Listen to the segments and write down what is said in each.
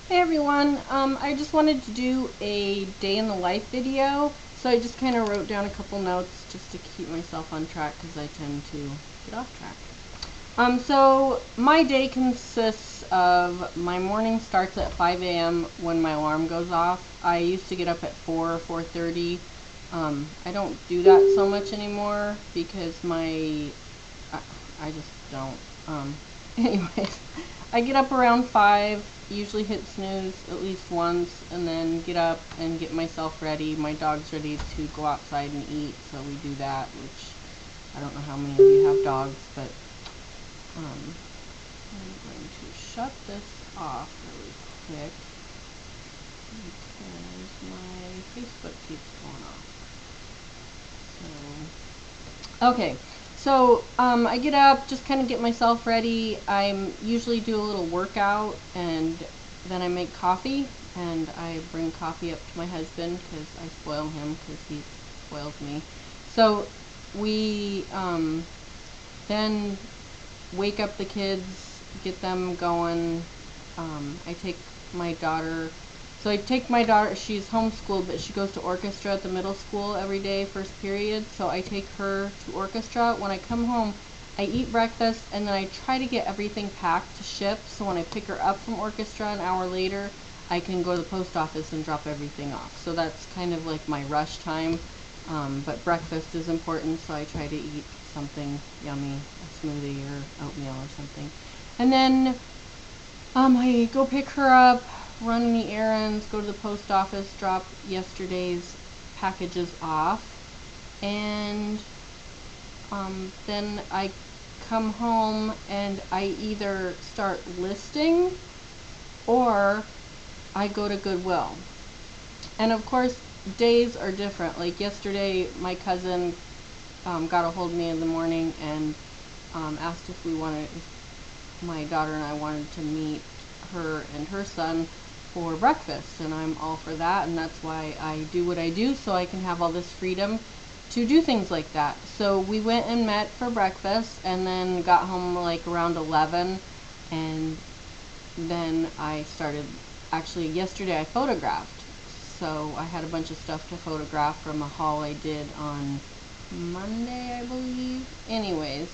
Hey everyone, I just wanted to do a day in the life video, so I just kind of wrote down a couple notes just to keep myself on track because I tend to get off track. So my day consists of, my morning starts at 5 a.m. when my alarm goes off. I used to get up at 4 or 4:30. I don't do that so much anymore because I just don't. Anyways, I get up around 5, usually hit snooze at least once, and then get up and get myself ready. My dog's ready to go outside and eat, so we do that, which I don't know how many of you have dogs, but I'm going to shut this off really quick because my Facebook keeps going off. Okay, so I get up, just kind of get myself ready. I usually do a little workout, and then I make coffee, and I bring coffee up to my husband because I spoil him because he spoils me. So we then wake up the kids, get them going. I take my daughter So I take my daughter, she's homeschooled, but she goes to orchestra at the middle school every day, first period. So I take her to orchestra. When I come home, I eat breakfast, and then I try to get everything packed to ship. So when I pick her up from orchestra an hour later, I can go to the post office and drop everything off. So that's kind of like my rush time. But breakfast is important, so I try to eat something yummy, a smoothie or oatmeal or something. And then I go pick her up, run any errands, go to the post office, drop yesterday's packages off, and then I come home and I either start listing or I go to Goodwill. And of course, days are different. Like yesterday, my cousin got a hold of me in the morning and asked if my daughter and I wanted to meet her and her son for breakfast, and I'm all for that, and that's why I do what I do, so I can have all this freedom to do things like that. So we went and met for breakfast, and then got home like around 11, and then I started, actually yesterday I photographed, so I had a bunch of stuff to photograph from a haul I did on Monday, I believe. Anyways,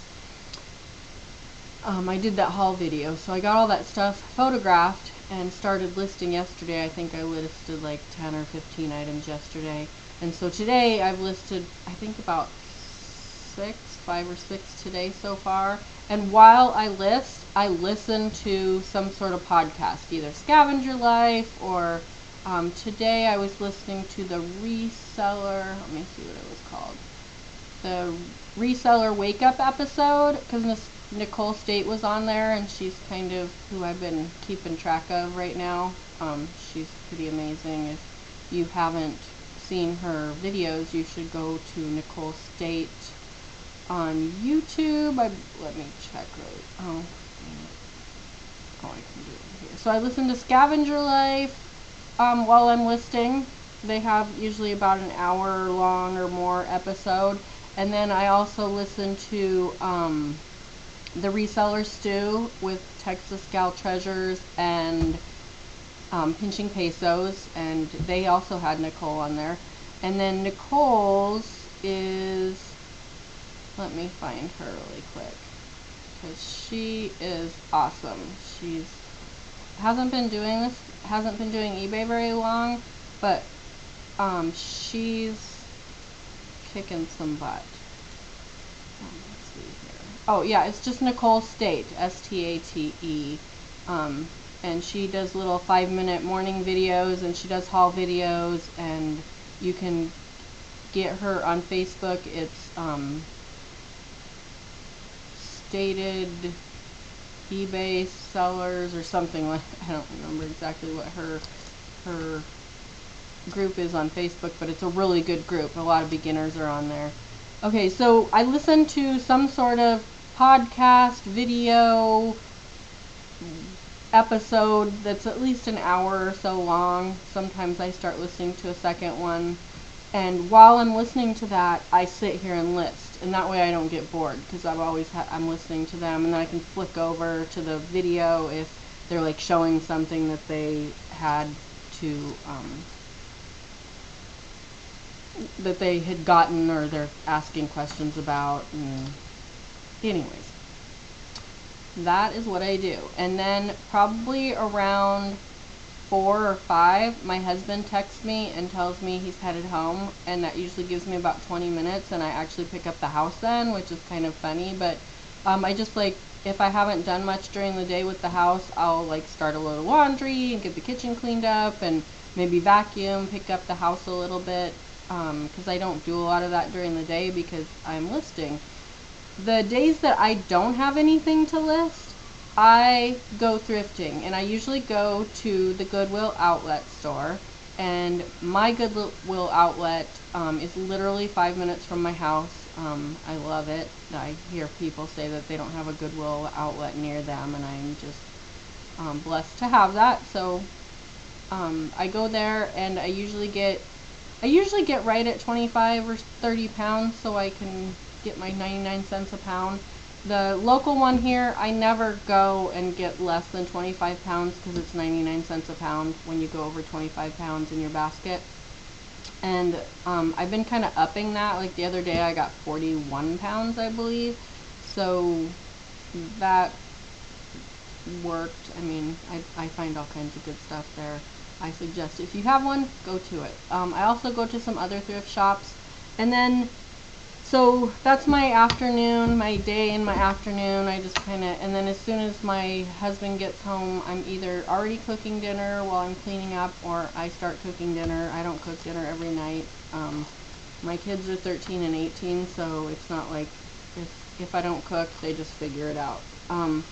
I did that haul video, so I got all that stuff photographed and started listing yesterday. I think I listed like 10 or 15 items yesterday, and so today I've listed I think about 5 or 6 today so far. And while I list, I listen to some sort of podcast, either Scavenger Life or today I was listening to the reseller. Let me see what it was called. The reseller wake up episode, because Nicole State was on there, and she's kind of who I've been keeping track of right now. She's pretty amazing. If you haven't seen her videos, you should go to Nicole State on YouTube. Let me check really. Oh, I can do it here. So I listen to Scavenger Life while I'm listing. They have usually about an hour long or more episode. And then I also listen to the Reseller Stew with Texas Gal Treasures and Pinching Pesos, and they also had Nicole on there. And then Nicole's is, let me find her really quick, because she is awesome. She's hasn't been doing eBay very long, but she's kicking some butt. Let's see here. Oh yeah, it's just Nicole State, State. And she does little 5-minute morning videos, and she does haul videos, and you can get her on Facebook. It's stated eBay sellers or something like, I don't remember exactly what her group is on Facebook, but it's a really good group. A lot of beginners are on there. Okay, so I listen to some sort of podcast, video, episode that's at least an hour or so long. Sometimes I start listening to a second one. And while I'm listening to that, I sit here and list. And that way I don't get bored, because I'm listening to them, and then I can flick over to the video if they're like showing something that they had to that they had gotten, or they're asking questions about. And anyways, that is what I do. And then probably around 4 or 5, my husband texts me and tells me he's headed home, and that usually gives me about 20 minutes, and I actually pick up the house then, which is kind of funny. But I just like, if I haven't done much during the day with the house, I'll like start a little laundry and get the kitchen cleaned up, and maybe vacuum, pick up the house a little bit, because I don't do a lot of that during the day because I'm listing. The days that I don't have anything to list, I go thrifting, and I usually go to the Goodwill outlet store. And my Goodwill outlet is literally 5 minutes from my house. I love it. I hear people say that they don't have a Goodwill outlet near them, and I'm just blessed to have that. So I go there, and I usually get right at 25 or 30 pounds, so I can get my 99 cents a pound. The local one here, I never go and get less than 25 pounds because it's 99 cents a pound when you go over 25 pounds in your basket. And I've been kind of upping that. Like the other day I got 41 pounds, I believe. So that worked. I mean, I find all kinds of good stuff there. I suggest if you have one, go to it. I also go to some other thrift shops. And then, so that's my afternoon, my day in my afternoon. I just kind of, and then as soon as my husband gets home, I'm either already cooking dinner while I'm cleaning up, or I start cooking dinner. I don't cook dinner every night. My kids are 13 and 18, so it's not like if I don't cook, they just figure it out. And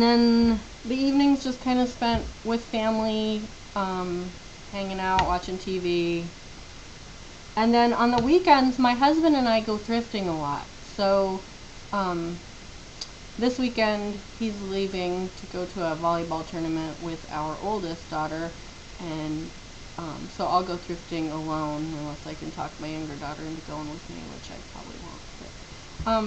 then the evenings just kind of spent with family, hanging out, watching TV. And then on the weekends, my husband and I go thrifting a lot. So this weekend, he's leaving to go to a volleyball tournament with our oldest daughter. And so I'll go thrifting alone unless I can talk my younger daughter into going with me, which I probably won't.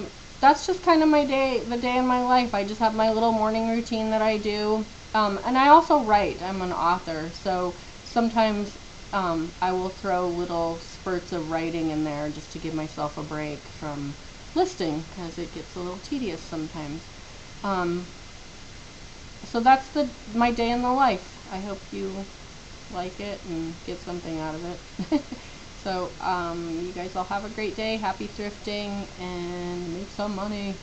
But that's just kind of my day, the day in my life. I just have my little morning routine that I do. And I also write. I'm an author, so sometimes I will throw little spurts of writing in there just to give myself a break from listing, because it gets a little tedious sometimes. So that's my day in the life. I hope you like it and get something out of it. So you guys all have a great day. Happy thrifting and make some money.